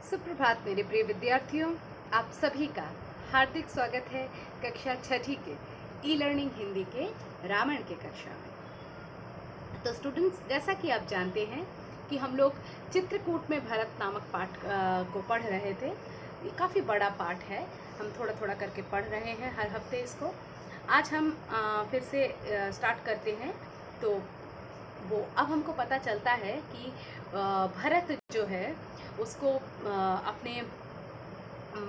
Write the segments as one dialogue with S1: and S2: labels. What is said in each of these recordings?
S1: सुप्रभात मेरे प्रिय विद्यार्थियों, आप सभी का हार्दिक स्वागत है कक्षा छठी के ई लर्निंग हिंदी के रामायण के कक्षा में। तो स्टूडेंट्स, जैसा कि आप जानते हैं कि हम लोग चित्रकूट में भरत नामक पाठ को पढ़ रहे थे। ये काफ़ी बड़ा पाठ है, हम थोड़ा थोड़ा करके पढ़ रहे हैं हर हफ्ते इसको। आज हम फिर से स्टार्ट करते हैं। तो वो अब हमको पता चलता है कि भरत जो है उसको अपने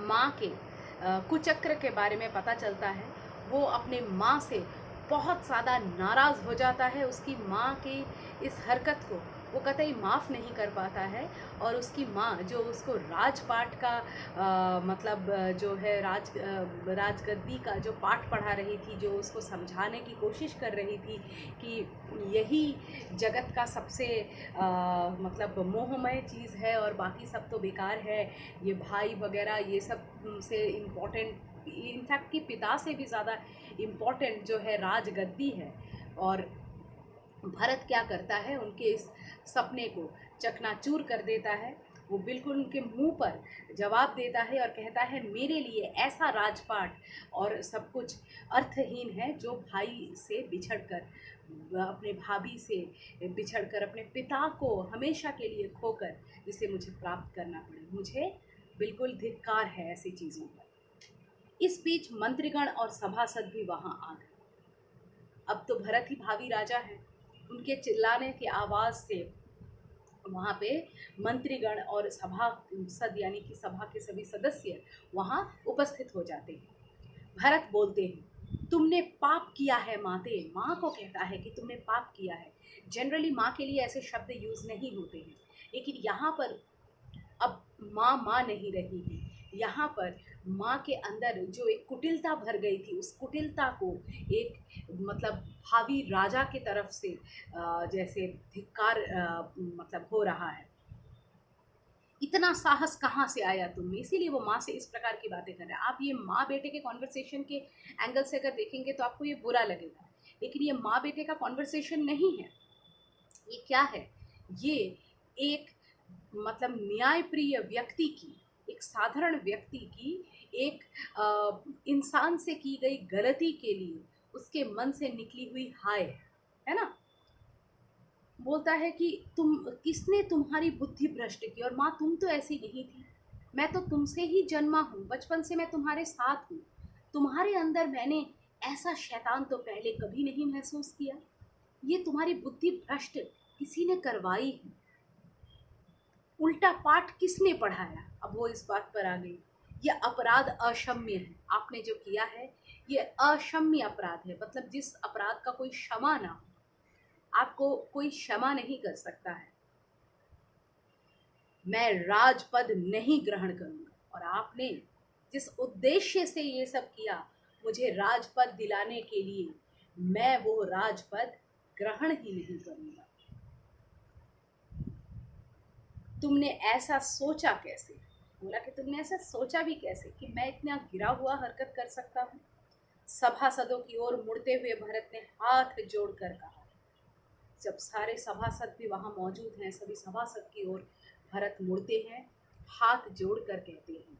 S1: माँ के कुचक्र के बारे में पता चलता है। वो अपने माँ से बहुत ज़्यादा नाराज़ हो जाता है। उसकी माँ की इस हरकत को वो कतई माफ़ नहीं कर पाता है। और उसकी माँ जो उसको राजपाट का जो है राजगद्दी का जो पाठ पढ़ा रही थी, जो उसको समझाने की कोशिश कर रही थी कि यही जगत का सबसे मोहमय चीज़ है और बाकी सब तो बेकार है, ये भाई वगैरह ये सब से इम्पोर्टेंट, इनफैक्ट कि पिता से भी ज़्यादा इम्पोर्टेंट जो है राजगद्दी है। और भरत क्या करता है, उनके इस सपने को चकनाचूर कर देता है। वो बिल्कुल उनके मुंह पर जवाब देता है और कहता है, मेरे लिए ऐसा राजपाट और सब कुछ अर्थहीन है जो भाई से बिछड़कर, अपने भाभी से बिछड़कर, अपने पिता को हमेशा के लिए खोकर जिसे मुझे प्राप्त करना पड़े। मुझे बिल्कुल धिक्कार है ऐसी चीज़ों पर। इस बीच मंत्रीगण और सभासद भी वहां आ गए। अब तो भरत ही भावी राजा है। उनके चिल्लाने की आवाज़ से वहाँ पे मंत्रीगण और सभासद यानी कि सभा के सभी सदस्य वहाँ उपस्थित हो जाते हैं। भरत बोलते हैं, तुमने पाप किया है माते। माँ को कहता है कि तुमने पाप किया है। जनरली माँ के लिए ऐसे शब्द यूज़ नहीं होते हैं, लेकिन यहाँ पर अब माँ माँ नहीं रही है। यहाँ पर माँ के अंदर जो एक कुटिलता भर गई थी, उस कुटिलता को एक भावी राजा की तरफ से जैसे धिक्कार हो रहा है। इतना साहस कहाँ से आया तुम में? इसीलिए वो माँ से इस प्रकार की बातें कर रहे हैं। आप ये माँ बेटे के कॉन्वर्सेशन के एंगल से अगर देखेंगे तो आपको ये बुरा लगेगा, लेकिन ये माँ बेटे का कॉन्वर्सेशन नहीं है। ये क्या है? ये एक न्यायप्रिय व्यक्ति की, एक साधारण व्यक्ति की, एक इंसान से की गई गलती के लिए उसके मन से निकली हुई हाय है ना। बोलता है कि तुम, किसने तुम्हारी बुद्धि भ्रष्ट की? और माँ, तुम तो ऐसी नहीं थी। मैं तो तुमसे ही जन्मा हूँ, बचपन से मैं तुम्हारे साथ हूँ। तुम्हारे अंदर मैंने ऐसा शैतान तो पहले कभी नहीं महसूस किया। ये तुम्हारी बुद्धि भ्रष्ट किसी ने करवाई है। उल्टा पाठ किसने पढ़ाया? अब वो इस बात पर आ गई। यह अपराध अक्षम्य है। आपने जो किया है ये अक्षम्य अपराध है। मतलब जिस अपराध का कोई क्षमा ना हो, आपको कोई क्षमा नहीं कर सकता है। मैं राजपद नहीं ग्रहण करूंगा। और आपने जिस उद्देश्य से ये सब किया, मुझे राजपद दिलाने के लिए, मैं वो राजपद ग्रहण ही नहीं करूंगा। तुमने ऐसा सोचा कैसे? बोला कि तुमने ऐसा सोचा भी कैसे कि मैं इतना गिरा हुआ हरकत कर सकता हूँ? सभासदों की ओर मुड़ते हुए भरत ने हाथ जोड़कर कहा। जब सारे सभासद भी वहाँ मौजूद हैं, सभी सभासद की ओर भरत मुड़ते हैं, हाथ जोड़कर कहते हैं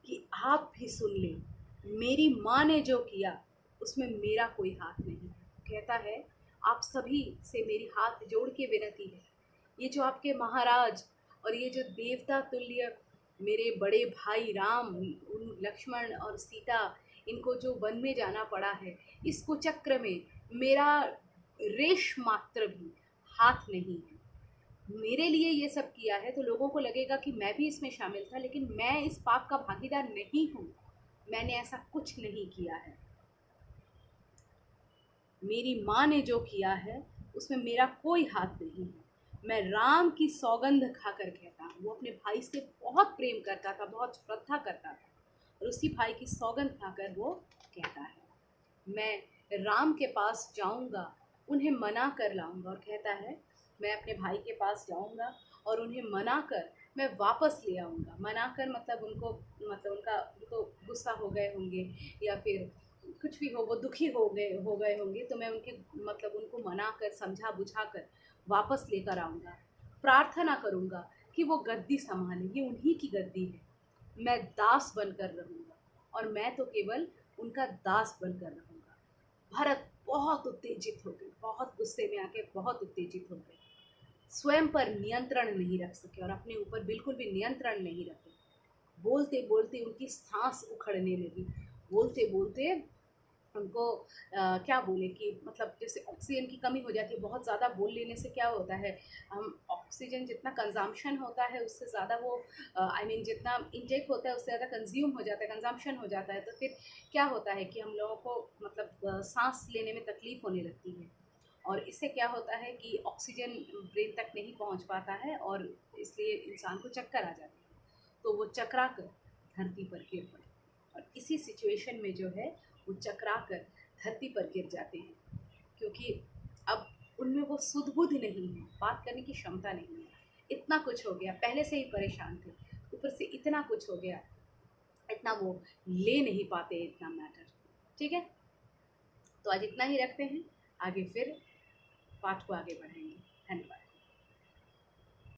S1: कि आप भी सुन लें, मेरी माँ ने जो किया उसमें मेरा कोई हाथ नहीं। कहता है, आप सभी से मेरी हाथ जोड़ के विनती है, ये जो आपके महाराज और ये जो देवता तुल्य मेरे बड़े भाई राम, उन लक्ष्मण और सीता, इनको जो वन में जाना पड़ा है, इस कुचक्र में मेरा रेश मात्र भी हाथ नहीं है। मेरे लिए ये सब किया है तो लोगों को लगेगा कि मैं भी इसमें शामिल था, लेकिन मैं इस पाप का भागीदार नहीं हूँ। मैंने ऐसा कुछ नहीं किया है। मेरी माँ ने जो किया है उसमें मेरा कोई हाथ नहीं है। मैं राम की सौगंध खाकर कहता हूँ। वो अपने भाई से बहुत प्रेम करता था, बहुत श्रद्धा करता था, और उसी भाई की सौगंध खाकर वो कहता है, मैं राम के पास जाऊंगा, उन्हें मना कर लाऊंगा। और कहता है, मैं अपने भाई के पास जाऊंगा और उन्हें मना कर मैं वापस ले आऊँगा। मना कर उनको, उनको गुस्सा हो गए होंगे या फिर कुछ भी हो, वो दुखी हो गए होंगे, तो मैं उनके उनको मना कर, समझा बुझा कर वापस लेकर आऊँगा। प्रार्थना करूँगा कि वो गद्दी संभालें, ये उन्हीं की गद्दी है। मैं दास बनकर रहूँगा और मैं तो केवल उनका दास बनकर रहूँगा। भरत बहुत उत्तेजित हो गए, बहुत गुस्से में आके बहुत उत्तेजित हो गए, स्वयं पर नियंत्रण नहीं रख सके और अपने ऊपर बिल्कुल भी नियंत्रण नहीं रखे। बोलते बोलते उनकी सांस उखड़ने लगी, बोलते बोलते उनको क्या बोले कि मतलब जैसे ऑक्सीजन की कमी हो जाती है। बहुत ज़्यादा बोल लेने से क्या होता है, हम ऑक्सीजन जितना कंजम्पशन होता है उससे ज़्यादा वो आई मीन जितना इंटेक होता है उससे ज़्यादा कंज्यूम हो जाता है, कंजम्पशन हो जाता है। तो फिर क्या होता है कि हम लोगों को मतलब सांस लेने में तकलीफ़ होने लगती है और इससे क्या होता है कि ऑक्सीजन ब्रेन तक नहीं पहुंच पाता है और इसलिए इंसान को चक्कर आ जाते हैं। तो वो चकरा कर धरती पर गिर पड़े और इसी सिचुएशन में जो है वो चकरा कर धरती पर गिर जाते हैं, क्योंकि अब उनमें वो सुध-बुध नहीं है, बात करने की क्षमता नहीं है। इतना कुछ हो गया, पहले से ही परेशान थे, ऊपर से इतना कुछ हो गया, इतना वो ले नहीं पाते इतना मैटर। ठीक है? तो आज इतना ही रखते हैं, आगे फिर पाठ को आगे बढ़ाएँगे। धन्यवाद।